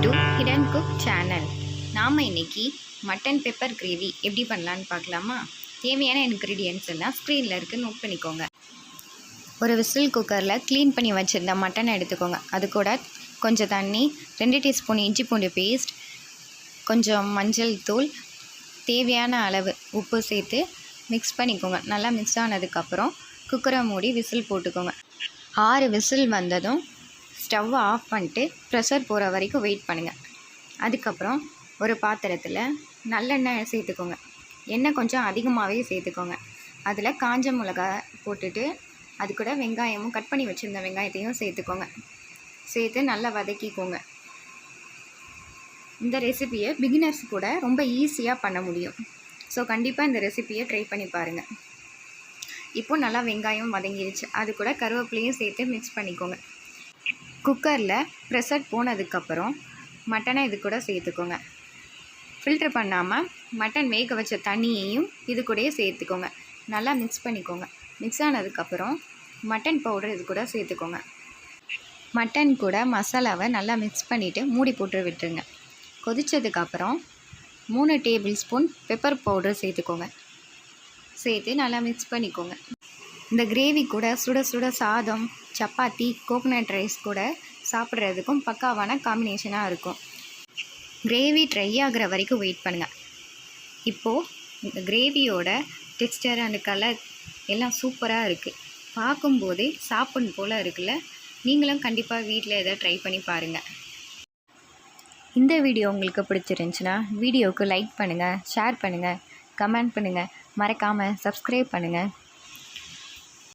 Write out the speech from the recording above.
To hidden cook channel. நாம் இன்றைக்கி mutton pepper gravy எப்படி பண்ணலான்னு பார்க்கலாமா? தேவையான இன்க்ரீடியன்ட்ஸ் எல்லாம் ஸ்க்ரீனில் இருக்குது, நோட் பண்ணிக்கோங்க. ஒரு விசில் குக்கரில் க்ளீன் பண்ணி வச்சுருந்த மட்டனை எடுத்துக்கோங்க. அது கூட கொஞ்சம் தண்ணி, 2 டீஸ்பூன் இஞ்சி பூண்டு பேஸ்ட், கொஞ்சம் மஞ்சள் தூள், தேவையான அளவு உப்பு சேர்த்து மிக்ஸ் பண்ணிக்கோங்க. நல்லா மிக்ஸ் ஆனதுக்கப்புறம் குக்கரை மூடி விசில் போட்டுக்கோங்க. 6 விசில் வந்ததும் ஸ்டவ்வை ஆஃப் பண்ணிட்டு ப்ரெஷர் போகிற வரைக்கும் வெயிட் பண்ணுங்கள். அதுக்கப்புறம் ஒரு பாத்திரத்தில் நல்லெண்ணெய் சேர்த்துக்கோங்க. எண்ணெய் கொஞ்சம் அதிகமாகவே சேர்த்துக்கோங்க. அதில் காஞ்ச மிளகா போட்டுட்டு அது கூட வெங்காயமும் கட் பண்ணி வச்சுருந்த வெங்காயத்தையும் சேர்த்துக்கோங்க. சேர்த்து நல்லா வதக்கிக்கோங்க. இந்த ரெசிபியை பிகினர்ஸ் கூட ரொம்ப ஈஸியாக பண்ண முடியும். ஸோ கண்டிப்பாக இந்த ரெசிபியை ட்ரை பண்ணி பாருங்கள். இப்போது நல்லா வெங்காயம் வதங்கிடுச்சு. அது கூட கருவேப்பிலையும் சேர்த்து மிக்ஸ் பண்ணிக்கோங்க. குக்கரில் ப்ரெஷர் போனதுக்கப்புறம் மட்டனை இது கூட சேர்த்துக்கோங்க. ஃபில்ட்ரு பண்ணாமல் மட்டன் வேக வச்ச தண்ணியையும் இது கூடயே சேர்த்துக்கோங்க. நல்லா மிக்ஸ் பண்ணிக்கோங்க. மிக்ஸ் ஆனதுக்கப்புறம் மட்டன் பவுடர் இது கூட சேர்த்துக்கோங்க. மட்டன் கூட மசாலாவை நல்லா மிக்ஸ் பண்ணிவிட்டு மூடி போட்டு விட்டுருங்க. கொதித்ததுக்கப்புறம் 3 டேபிள் ஸ்பூன் பெப்பர் பவுடர் சேர்த்துக்கோங்க. சேர்த்து நல்லா மிக்ஸ் பண்ணிக்கோங்க. இந்த கிரேவி கூட சுட சுட சாதம், சப்பாத்தி, கோகனட் ரைஸ் கூட சாப்பிட்றதுக்கும் பக்காவான காம்பினேஷனாக இருக்கும். கிரேவி ட்ரை ஆகிற வரைக்கும் வெயிட் பண்ணுங்கள். இப்போது இந்த கிரேவியோட டெக்ஸ்டர் அண்ட் கலர் எல்லாம் சூப்பராக இருக்குது. பார்க்கும்போதே சாப்பிடணும் போல் இருக்குல்ல? நீங்களும் கண்டிப்பாக வீட்டில் இதை ட்ரை பண்ணி பாருங்கள். இந்த வீடியோ உங்களுக்கு பிடிச்சிருந்துச்சுன்னா வீடியோவுக்கு லைக் பண்ணுங்கள், ஷேர் பண்ணுங்கள், கமெண்ட் பண்ணுங்கள், மறக்காமல் சப்ஸ்கிரைப் பண்ணுங்கள்.